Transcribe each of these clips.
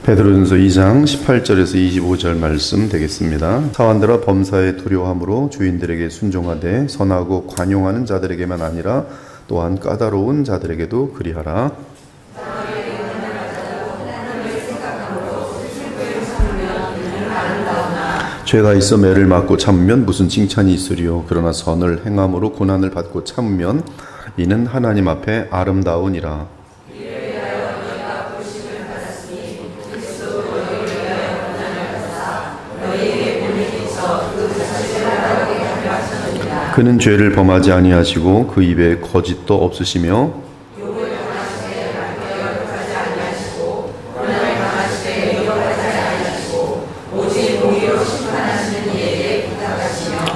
베드로전서 2장 18절에서 25절 말씀 되겠습니다. 사환들아 범사에 두려워함으로 주인들에게 순종하되 선하고 관용하는 자들에게만 아니라 또한 까다로운 자들에게도 그리하라. 죄가 있어 매를 맞고 참으면 무슨 칭찬이 있으리요. 그러나 선을 행함으로 고난을 받고 참으면 이는 하나님 앞에 아름다우니라. 그는 죄를 범하지 아니하시고 그 입에 거짓도 없으시며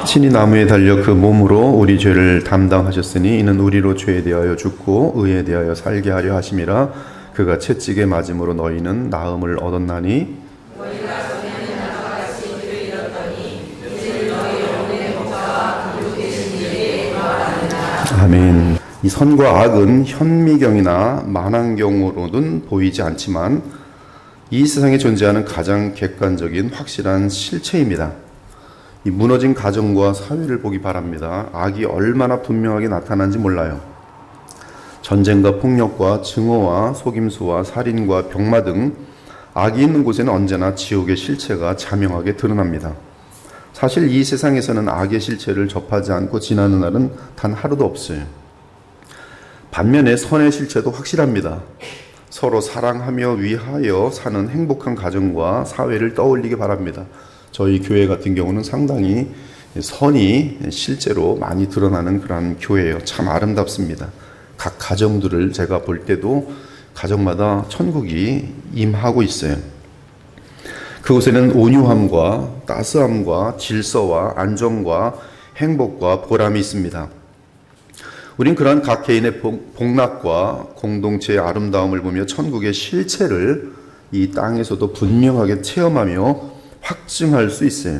친히 나무에 달려 그 몸으로 우리 죄를 담당하셨으니 이는 우리로 죄에 대하여 죽고 의에 대하여 살게 하려 하심이라. 그가 채찍에 맞음으로 너희는 나음을 얻었나니 아멘. 이 선과 악은 현미경이나 만안경으로는 보이지 않지만 이 세상에 존재하는 가장 객관적인 확실한 실체입니다. 이 무너진 가정과 사회를 보기 바랍니다. 악이 얼마나 분명하게 나타난지 몰라요. 전쟁과 폭력과 증오와 속임수와 살인과 병마 등 악이 있는 곳에는 언제나 지옥의 실체가 자명하게 드러납니다. 사실 이 세상에서는 악의 실체를 접하지 않고 지나는 날은 단 하루도 없어요. 반면에 선의 실체도 확실합니다. 서로 사랑하며 위하여 사는 행복한 가정과 사회를 떠올리기 바랍니다. 저희 교회 같은 경우는 상당히 선이 실제로 많이 드러나는 그런 교회예요. 참 아름답습니다. 각 가정들을 제가 볼 때도 가정마다 천국이 임하고 있어요. 그곳에는 온유함과 따스함과 질서와 안정과 행복과 보람이 있습니다. 우린 그러한 각 개인의 복락과 공동체의 아름다움을 보며 천국의 실체를 이 땅에서도 분명하게 체험하며 확증할 수 있어요.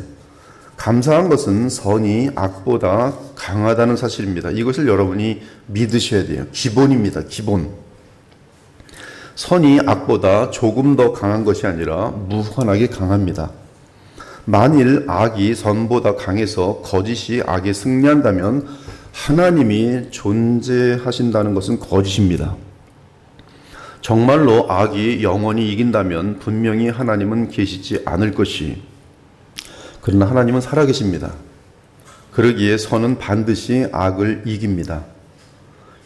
감사한 것은 선이 악보다 강하다는 사실입니다. 이것을 여러분이 믿으셔야 돼요. 기본입니다. 기본. 선이 악보다 조금 더 강한 것이 아니라 무한하게 강합니다. 만일 악이 선보다 강해서 거짓이 악에 승리한다면 하나님이 존재하신다는 것은 거짓입니다. 정말로 악이 영원히 이긴다면 분명히 하나님은 계시지 않을 것이, 그러나 하나님은 살아계십니다. 그러기에 선은 반드시 악을 이깁니다.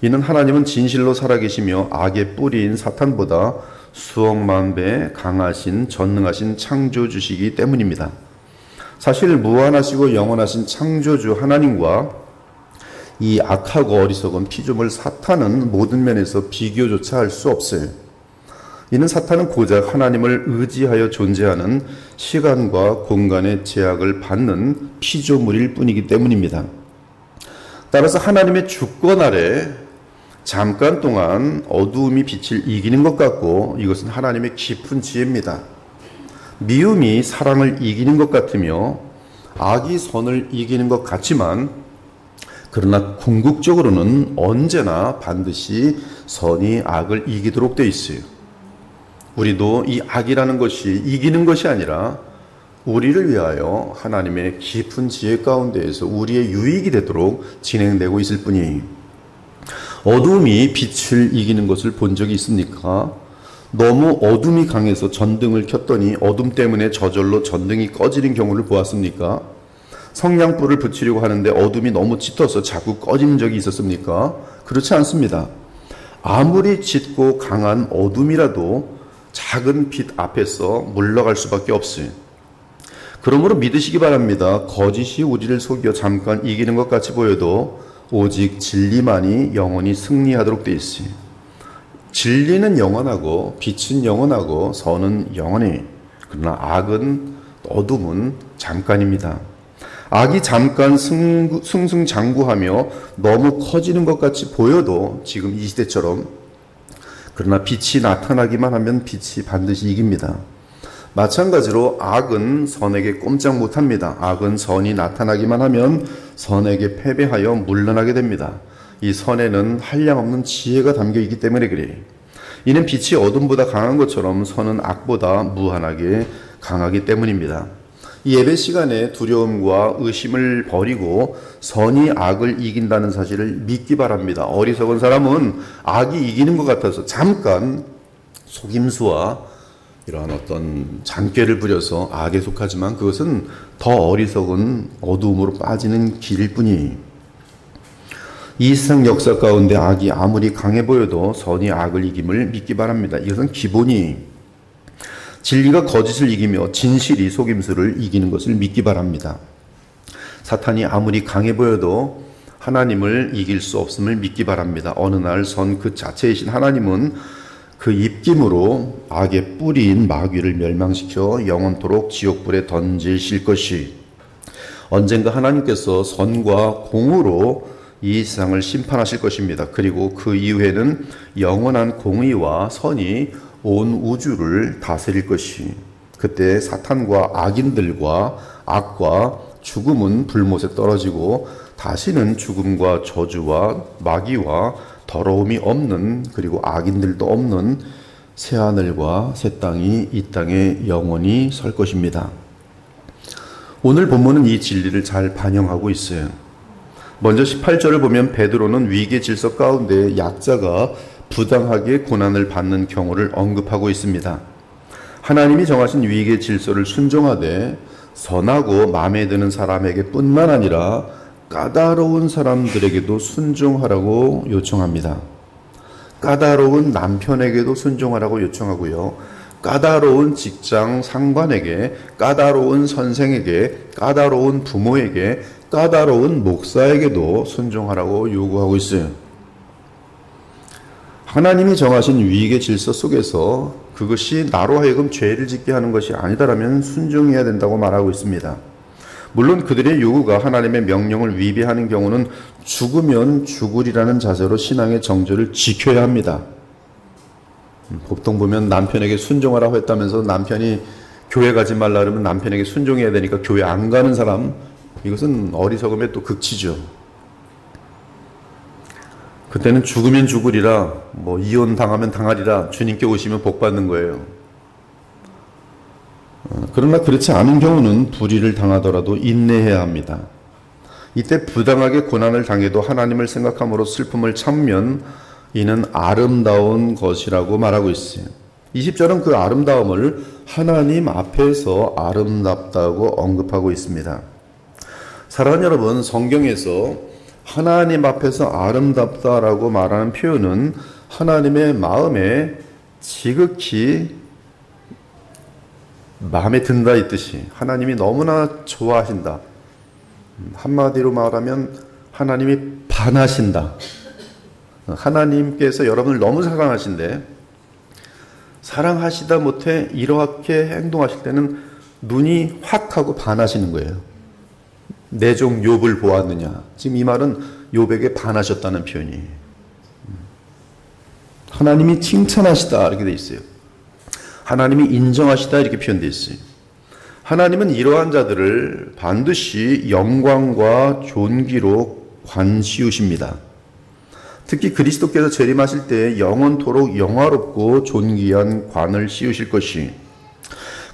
이는 하나님은 진실로 살아계시며 악의 뿌리인 사탄보다 수억만 배 강하신 전능하신 창조주시기 때문입니다. 사실 무한하시고 영원하신 창조주 하나님과 이 악하고 어리석은 피조물 사탄은 모든 면에서 비교조차 할 수 없어요. 이는 사탄은 고작 하나님을 의지하여 존재하는 시간과 공간의 제약을 받는 피조물일 뿐이기 때문입니다. 따라서 하나님의 주권 아래 잠깐 동안 어두움이 빛을 이기는 것 같고 이것은 하나님의 깊은 지혜입니다. 미움이 사랑을 이기는 것 같으며 악이 선을 이기는 것 같지만 그러나 궁극적으로는 언제나 반드시 선이 악을 이기도록 되어 있어요. 우리도 이 악이라는 것이 이기는 것이 아니라 우리를 위하여 하나님의 깊은 지혜 가운데에서 우리의 유익이 되도록 진행되고 있을 뿐이에요. 어둠이 빛을 이기는 것을 본 적이 있습니까? 너무 어둠이 강해서 전등을 켰더니 어둠 때문에 저절로 전등이 꺼지는 경우를 보았습니까? 성냥불을 붙이려고 하는데 어둠이 너무 짙어서 자꾸 꺼지는 적이 있었습니까? 그렇지 않습니다. 아무리 짙고 강한 어둠이라도 작은 빛 앞에서 물러갈 수밖에 없어요. 그러므로 믿으시기 바랍니다. 거짓이 우리를 속여 잠깐 이기는 것 같이 보여도 오직 진리만이 영원히 승리하도록 되어 있어요. 진리는 영원하고 빛은 영원하고 선은 영원해. 그러나 악은, 어둠은 잠깐입니다. 악이 잠깐 승승장구하며 너무 커지는 것 같이 보여도 지금 이 시대처럼, 그러나 빛이 나타나기만 하면 빛이 반드시 이깁니다. 마찬가지로 악은 선에게 꼼짝 못합니다. 악은 선이 나타나기만 하면 선에게 패배하여 물러나게 됩니다. 이 선에는 한량없는 지혜가 담겨 있기 때문에 그래요. 이는 빛이 어둠보다 강한 것처럼 선은 악보다 무한하게 강하기 때문입니다. 이 예배 시간에 두려움과 의심을 버리고 선이 악을 이긴다는 사실을 믿기 바랍니다. 어리석은 사람은 악이 이기는 것 같아서 잠깐 속임수와 이러한 어떤 잔꾀를 부려서 악에 속하지만 그것은 더 어리석은 어두움으로 빠지는 길일 뿐이에요. 이 세상 역사 가운데 악이 아무리 강해 보여도 선이 악을 이김을 믿기 바랍니다. 이것은 기본이 진리가 거짓을 이기며 진실이 속임수를 이기는 것을 믿기 바랍니다. 사탄이 아무리 강해 보여도 하나님을 이길 수 없음을 믿기 바랍니다. 어느 날 선 그 자체이신 하나님은 그 입김으로 악의 뿌리인 마귀를 멸망시켜 영원토록 지옥불에 던지실 것이, 언젠가 하나님께서 선과 공으로 이 세상을 심판하실 것입니다. 그리고 그 이후에는 영원한 공의와 선이 온 우주를 다스릴 것이, 그때 사탄과 악인들과 악과 죽음은 불못에 떨어지고 다시는 죽음과 저주와 마귀와 더러움이 없는, 그리고 악인들도 없는 새하늘과 새 땅이 이 땅에 영원히 설 것입니다. 오늘 본문은 이 진리를 잘 반영하고 있어요. 먼저 18절을 보면 베드로는 위기의 질서 가운데 약자가 부당하게 고난을 받는 경우를 언급하고 있습니다. 하나님이 정하신 위기의 질서를 순종하되 선하고 마음에 드는 사람에게 뿐만 아니라 까다로운 사람들에게도 순종하라고 요청합니다. 까다로운 남편에게도 순종하라고 요청하고요. 까다로운 직장 상관에게, 까다로운 선생에게, 까다로운 부모에게, 까다로운 목사에게도 순종하라고 요구하고 있어요. 하나님이 정하신 위기의 질서 속에서 그것이 나로 하여금 죄를 짓게 하는 것이 아니다라면 순종해야 된다고 말하고 있습니다. 물론 그들의 요구가 하나님의 명령을 위배하는 경우는 죽으면 죽으리라는 자세로 신앙의 정절을 지켜야 합니다. 보통 보면 남편에게 순종하라고 했다면서 남편이 교회 가지 말라 그러면 남편에게 순종해야 되니까 교회 안 가는 사람, 이것은 어리석음의 또 극치죠. 그때는 죽으면 죽으리라, 이혼 당하면 당하리라, 주님께 오시면 복 받는 거예요. 그러나 그렇지 않은 경우는 불의를 당하더라도 인내해야 합니다. 이때 부당하게 고난을 당해도 하나님을 생각함으로 슬픔을 참으면 이는 아름다운 것이라고 말하고 있어요. 20절은 그 아름다움을 하나님 앞에서 아름답다고 언급하고 있습니다. 사랑하는 여러분, 성경에서 하나님 앞에서 아름답다라고 말하는 표현은 하나님의 마음에 지극히 마음에 든다 이 뜻이, 하나님이 너무나 좋아하신다. 한마디로 말하면 하나님이 반하신다. 하나님께서 여러분을 너무 사랑하신데 사랑하시다 못해 이렇게 행동하실 때는 눈이 확 하고 반하시는 거예요. 내 종 욥을 보았느냐. 지금 이 말은 욥에게 반하셨다는 표현이에요. 하나님이 칭찬하시다 이렇게 돼 있어요. 하나님이 인정하시다 이렇게 표현되어 있어요. 하나님은 이러한 자들을 반드시 영광과 존귀로 관시우십니다. 특히 그리스도께서 재림하실 때 영원토록 영화롭고 존귀한 관을 씌우실 것이,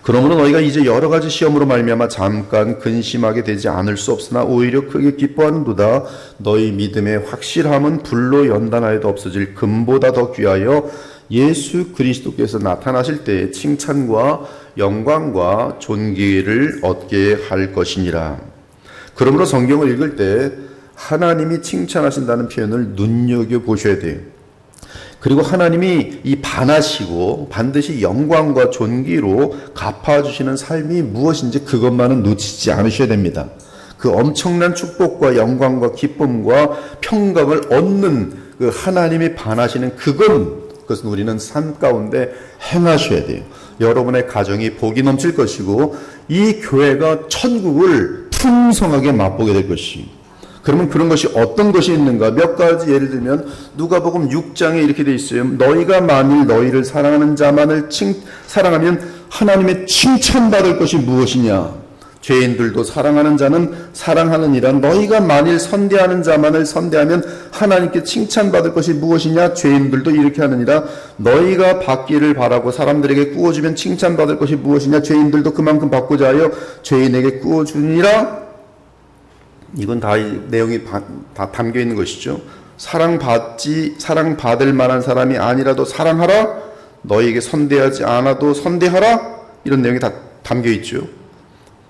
그러므로 너희가 이제 여러 가지 시험으로 말미암아 잠깐 근심하게 되지 않을 수 없으나 오히려 크게 기뻐하는도다. 너희 믿음의 확실함은 불로 연단하여도 없어질 금보다 더 귀하여 예수 그리스도께서 나타나실 때 칭찬과 영광과 존귀를 얻게 할 것이니라. 그러므로 성경을 읽을 때 하나님이 칭찬하신다는 표현을 눈여겨보셔야 돼요. 그리고 하나님이 이 반하시고 반드시 영광과 존귀로 갚아주시는 삶이 무엇인지 그것만은 놓치지 않으셔야 됩니다. 그 엄청난 축복과 영광과 기쁨과 평강을 얻는 그 하나님이 반하시는 그것은 우리는 삶 가운데 행하셔야 돼요. 여러분의 가정이 복이 넘칠 것이고 이 교회가 천국을 풍성하게 맛보게 될 것이, 그러면 그런 것이 어떤 것이 있는가? 몇 가지 예를 들면 누가복음 6장에 이렇게 돼 있어요. 너희가 만일 너희를 사랑하는 자만을 사랑하면 하나님의 칭찬받을 것이 무엇이냐? 죄인들도 사랑하는 자는 사랑하느니라. 너희가 만일 선대하는 자만을 선대하면 하나님께 칭찬받을 것이 무엇이냐? 죄인들도 이렇게 하느니라. 너희가 받기를 바라고 사람들에게 꾸어주면 칭찬받을 것이 무엇이냐? 죄인들도 그만큼 받고자 하여 죄인에게 꾸어주니라. 이건 다 이 내용이 다 담겨 있는 것이죠. 사랑받을 만한 사람이 아니라도 사랑하라. 너희에게 선대하지 않아도 선대하라. 이런 내용이 다 담겨 있죠.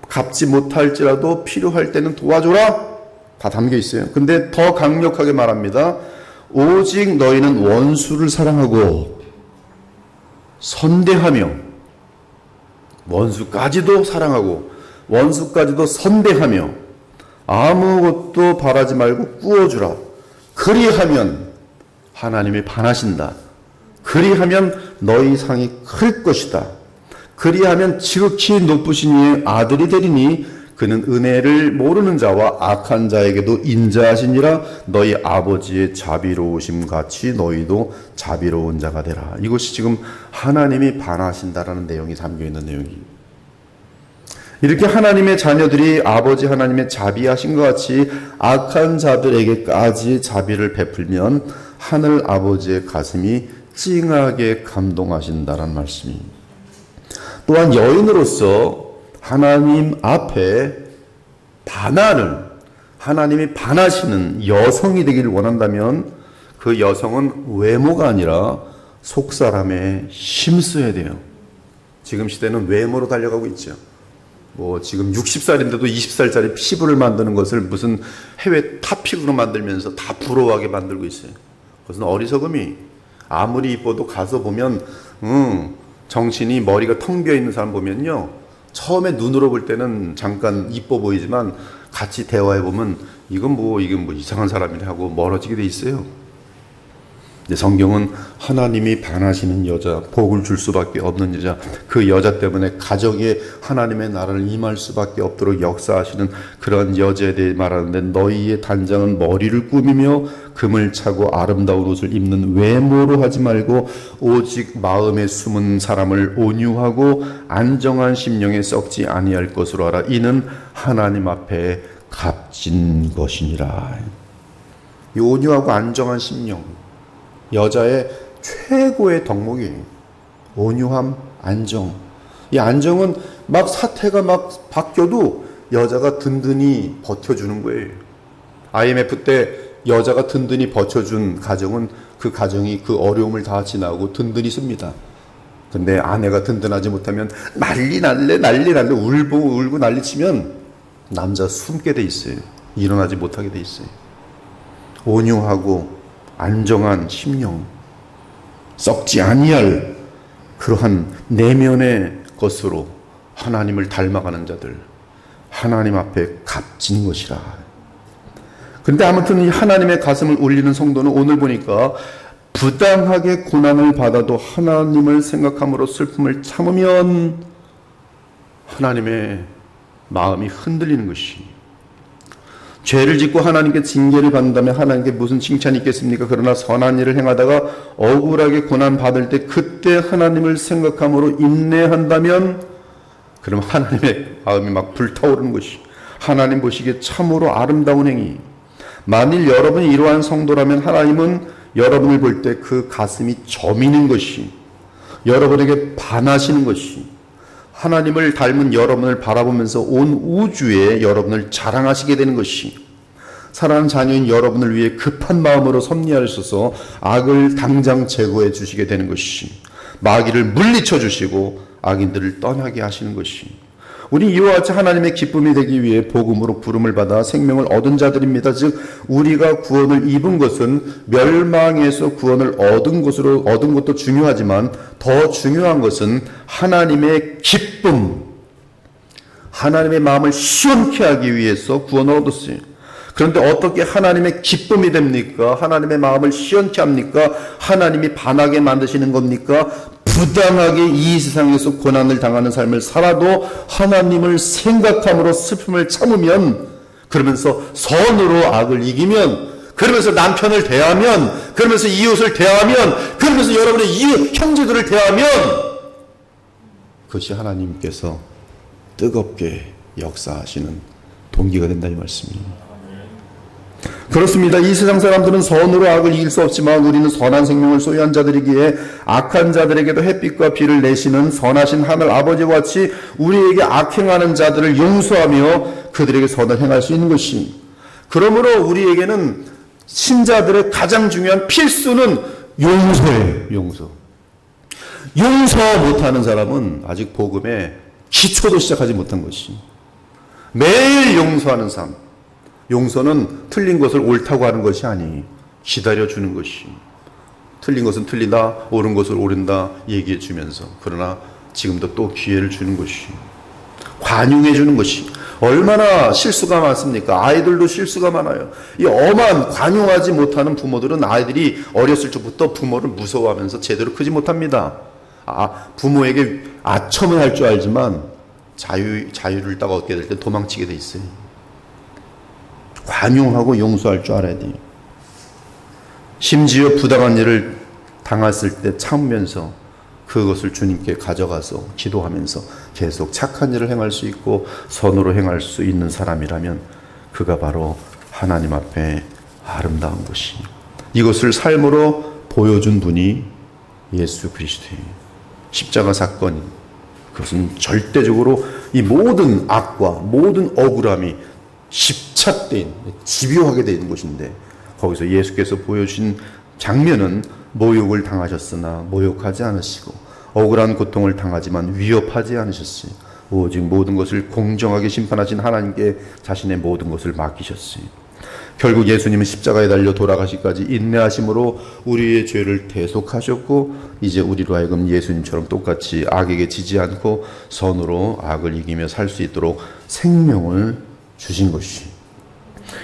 갚지 못할지라도 필요할 때는 도와줘라. 다 담겨 있어요. 근데 더 강력하게 말합니다. 오직 너희는 원수를 사랑하고 선대하며, 원수까지도 사랑하고 원수까지도 선대하며 아무것도 바라지 말고 꾸어주라. 그리하면 하나님이 반하신다. 그리하면 너희 상이 클 것이다. 그리하면 지극히 높으신 이의 아들이 되리니 그는 은혜를 모르는 자와 악한 자에게도 인자하시니라. 너희 아버지의 자비로우심 같이 너희도 자비로운 자가 되라. 이것이 지금 하나님이 반하신다라는 내용이 담겨있는 내용이에요. 이렇게 하나님의 자녀들이 아버지 하나님의 자비하신 것 같이 악한 자들에게까지 자비를 베풀면 하늘 아버지의 가슴이 찡하게 감동하신다라는 말씀입니다. 또한 여인으로서 하나님 앞에 반하는, 하나님이 반하시는 여성이 되기를 원한다면 그 여성은 외모가 아니라 속사람에 힘써야 돼요. 지금 시대는 외모로 달려가고 있죠. 지금 60살인데도 20살짜리 피부를 만드는 것을 무슨 해외 탑픽으로 만들면서 다 부러워하게 만들고 있어요. 그것은 어리석음이, 아무리 이뻐도 가서 보면 정신이, 머리가 텅 비어 있는 사람 보면요, 처음에 눈으로 볼 때는 잠깐 이뻐 보이지만 같이 대화해 보면 이건 이상한 사람이네 하고 멀어지게 돼 있어요. 근데 성경은 하나님이 반하시는 여자, 복을 줄 수밖에 없는 여자, 그 여자 때문에 가정에 하나님의 나라를 임할 수밖에 없도록 역사하시는 그런 여자에 대해 말하는데, 너희의 단장은 머리를 꾸미며 금을 차고 아름다운 옷을 입는 외모로 하지 말고 오직 마음에 숨은 사람을 온유하고 안정한 심령에 썩지 아니할 것으로 하라. 이는 하나님 앞에 값진 것이니라. 이 온유하고 안정한 심령, 여자의 최고의 덕목이에요. 온유함, 안정. 이 안정은 막 사태가 막 바뀌어도 여자가 든든히 버텨주는 거예요. IMF 때 여자가 든든히 버텨준 가정은 그 가정이 그 어려움을 다 지나고 든든히 씁니다. 근데 아내가 든든하지 못하면 난리 날래 울고 난리치면 남자 숨게 돼 있어요. 일어나지 못하게 돼 있어요. 온유하고 안정한 심령, 썩지 아니할 그러한 내면의 것으로 하나님을 닮아가는 자들, 하나님 앞에 값진 것이라. 그런데 아무튼 이 하나님의 가슴을 울리는 성도는 오늘 보니까 부당하게 고난을 받아도 하나님을 생각함으로 슬픔을 참으면 하나님의 마음이 흔들리는 것이, 죄를 짓고 하나님께 징계를 받는다면 하나님께 무슨 칭찬이 있겠습니까? 그러나 선한 일을 행하다가 억울하게 고난받을 때 그때 하나님을 생각함으로 인내한다면, 그럼 하나님의 마음이 막 불타오르는 것이 하나님 보시기에 참으로 아름다운 행위. 만일 여러분이 이러한 성도라면 하나님은 여러분을 볼 때 그 가슴이 저미는 것이, 여러분에게 반하시는 것이, 하나님을 닮은 여러분을 바라보면서 온 우주에 여러분을 자랑하시게 되는 것이, 사랑하는 자녀인 여러분을 위해 급한 마음으로 섭리하셔서 악을 당장 제거해 주시게 되는 것이, 마귀를 물리쳐 주시고 악인들을 떠나게 하시는 것이, 우리 이와 같이 하나님의 기쁨이 되기 위해 복음으로 부름을 받아 생명을 얻은 자들입니다. 즉 우리가 구원을 입은 것은 멸망에서 구원을 얻은 것도 중요하지만 더 중요한 것은 하나님의 기쁨, 하나님의 마음을 시원케 하기 위해서 구원을 얻었어요. 그런데 어떻게 하나님의 기쁨이 됩니까? 하나님의 마음을 시원케 합니까? 하나님이 반하게 만드시는 겁니까? 부당하게 이 세상에서 고난을 당하는 삶을 살아도 하나님을 생각함으로 슬픔을 참으면, 그러면서 선으로 악을 이기면, 그러면서 남편을 대하면, 그러면서 이웃을 대하면, 그러면서 여러분의 이웃 형제들을 대하면, 그것이 하나님께서 뜨겁게 역사하시는 동기가 된다 이 말씀입니다. 그렇습니다. 이 세상 사람들은 선으로 악을 이길 수 없지만 우리는 선한 생명을 소유한 자들이기에 악한 자들에게도 햇빛과 비를 내시는 선하신 하늘 아버지와 같이 우리에게 악행하는 자들을 용서하며 그들에게 선을 행할 수 있는 것이, 그러므로 우리에게는 신자들의 가장 중요한 필수는 용서예요. 용서 못하는 사람은 아직 복음의 기초도 시작하지 못한 것이, 매일 용서하는 삶. 용서는 틀린 것을 옳다고 하는 것이 아니, 기다려주는 것이, 틀린 것은 틀리다, 옳은 것을 옳은다 얘기해 주면서, 그러나 지금도 또 기회를 주는 것이, 관용해 주는 것이. 얼마나 실수가 많습니까? 아이들도 실수가 많아요. 이 엄한 관용하지 못하는 부모들은 아이들이 어렸을 적부터 부모를 무서워하면서 제대로 크지 못합니다. 부모에게 아첨을 할 줄 알지만 자유를 딱 얻게 될 때 도망치게 돼 있어요. 관용하고 용서할 줄 알아야 돼요. 심지어 부당한 일을 당했을 때 참으면서 그것을 주님께 가져가서 기도하면서 계속 착한 일을 행할 수 있고 선으로 행할 수 있는 사람이라면 그가 바로 하나님 앞에 아름다운 것이, 이것을 삶으로 보여준 분이 예수 그리스도예요. 십자가 사건이, 그것은 절대적으로 이 모든 악과 모든 억울함이 집착된, 집요하게 되는 것인데, 거기서 예수께서 보여주신 장면은 모욕을 당하셨으나 모욕하지 않으시고 억울한 고통을 당하지만 위협하지 않으셨어요. 오직 모든 것을 공정하게 심판하신 하나님께 자신의 모든 것을 맡기셨어요. 결국 예수님은 십자가에 달려 돌아가시기까지 인내하심으로 우리의 죄를 대속하셨고, 이제 우리로 하여금 예수님처럼 똑같이 악에게 지지 않고 선으로 악을 이기며 살 수 있도록 생명을 주신 것이,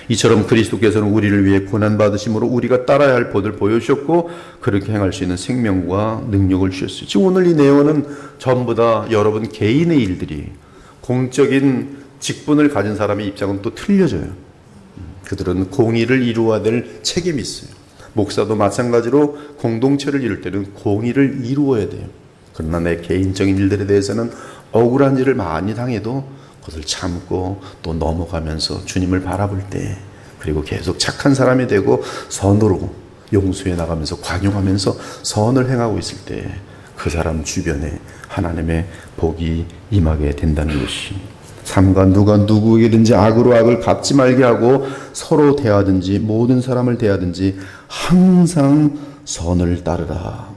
이처럼 그리스도께서는 우리를 위해 고난받으심으로 우리가 따라야 할 법을 보여주셨고 그렇게 행할 수 있는 생명과 능력을 주셨어요. 지금 오늘 이 내용은 전부 다 여러분 개인의 일들이, 공적인 직분을 가진 사람의 입장은 또 틀려져요. 그들은 공의를 이루어야 될 책임이 있어요. 목사도 마찬가지로 공동체를 이룰 때는 공의를 이루어야 돼요. 그러나 내 개인적인 일들에 대해서는 억울한 일을 많이 당해도 그것을 참고 또 넘어가면서 주님을 바라볼 때, 그리고 계속 착한 사람이 되고 선으로 용서해 나가면서 관용하면서 선을 행하고 있을 때 그 사람 주변에 하나님의 복이 임하게 된다는 것이, 삼가 누가 누구에게든지 악으로 악을 갚지 말게 하고 서로 대하든지 모든 사람을 대하든지 항상 선을 따르라.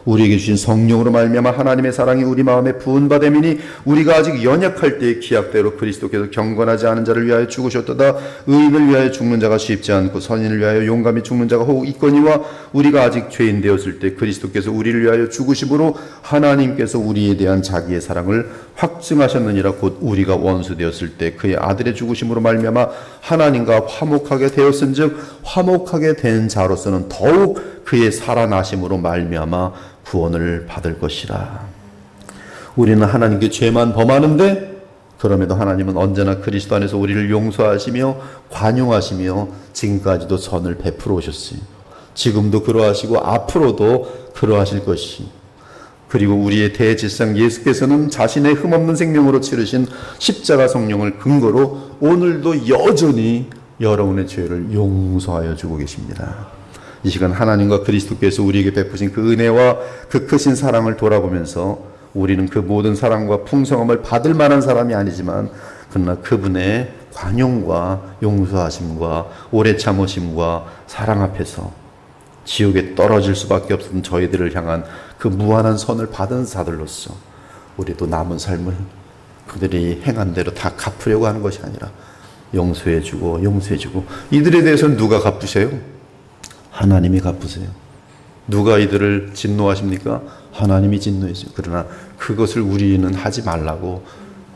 우리에게 주신 성령으로 말미암아 하나님의 사랑이 우리 마음에 부은바됨이니 우리가 아직 연약할 때의 기약대로 그리스도께서 경건하지 않은 자를 위하여 죽으셨도다. 의인을 위하여 죽는 자가 쉽지 않고 선인을 위하여 용감히 죽는 자가 혹 있거니와 우리가 아직 죄인 되었을 때 그리스도께서 우리를 위하여 죽으심으로 하나님께서 우리에 대한 자기의 사랑을 확증하셨느니라. 곧 우리가 원수 되었을 때 그의 아들의 죽으심으로 말미암아 하나님과 화목하게 되었은즉 화목하게 된 자로서는 더욱 그의 살아나심으로 말미암아 구원을 받을 것이라. 우리는 하나님께 죄만 범하는데 그럼에도 하나님은 언제나 그리스도 안에서 우리를 용서하시며 관용하시며 지금까지도 선을 베풀어 오셨어요. 지금도 그러하시고 앞으로도 그러하실 것이, 그리고 우리의 대제사장 예수께서는 자신의 흠없는 생명으로 치르신 십자가 성령을 근거로 오늘도 여전히 여러분의 죄를 용서하여 주고 계십니다. 이 시간 하나님과 그리스도께서 우리에게 베푸신 그 은혜와 그 크신 사랑을 돌아보면서 우리는 그 모든 사랑과 풍성함을 받을 만한 사람이 아니지만 그러나 그분의 관용과 용서하심과 오래 참으심과 사랑 앞에서 지옥에 떨어질 수밖에 없었던 저희들을 향한 그 무한한 선을 받은 자들로서 우리도 남은 삶을 그들이 행한 대로 다 갚으려고 하는 것이 아니라 용서해주고 용서해주고, 이들에 대해서는 누가 갚으세요? 하나님이 갚으세요. 누가 이들을 진노하십니까? 하나님이 진노했어요. 그러나 그것을 우리는 하지 말라고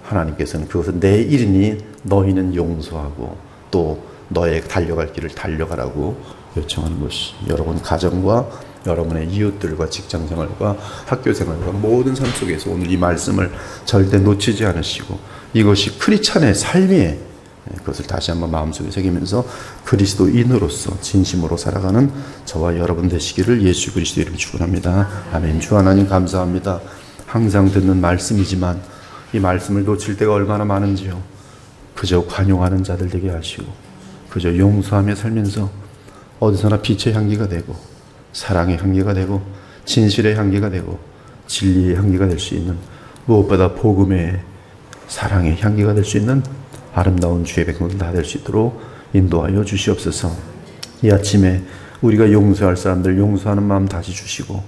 하나님께서는 그것은 내 일이니 너희는 용서하고 또 너의 달려갈 길을 달려가라고 요청하는 것이, 여러분 가정과 여러분의 이웃들과 직장생활과 학교생활과 모든 삶 속에서 오늘 이 말씀을 절대 놓치지 않으시고 이것이 크리스찬의 삶이에요. 그것을 다시 한번 마음속에 새기면서 그리스도인으로서 진심으로 살아가는 저와 여러분 되시기를 예수 그리스도 이름으로 축원합니다. 아멘. 주 하나님 감사합니다. 항상 듣는 말씀이지만 이 말씀을 놓칠 때가 얼마나 많은지요. 그저 관용하는 자들 되게 하시고 그저 용서하며 살면서 어디서나 빛의 향기가 되고 사랑의 향기가 되고 진실의 향기가 되고 진리의 향기가 될 수 있는, 무엇보다 복음의 사랑의 향기가 될 수 있는 아름다운 주의 백성들 다 될 수 있도록 인도하여 주시옵소서. 이 아침에 우리가 용서할 사람들 용서하는 마음 다시 주시고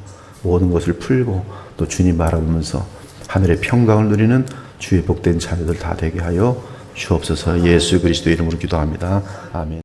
모든 것을 풀고 또 주님 바라보면서 하늘의 평강을 누리는 주의 복된 자녀들 다 되게 하여 주옵소서. 예수 그리스도 이름으로 기도합니다. 아멘.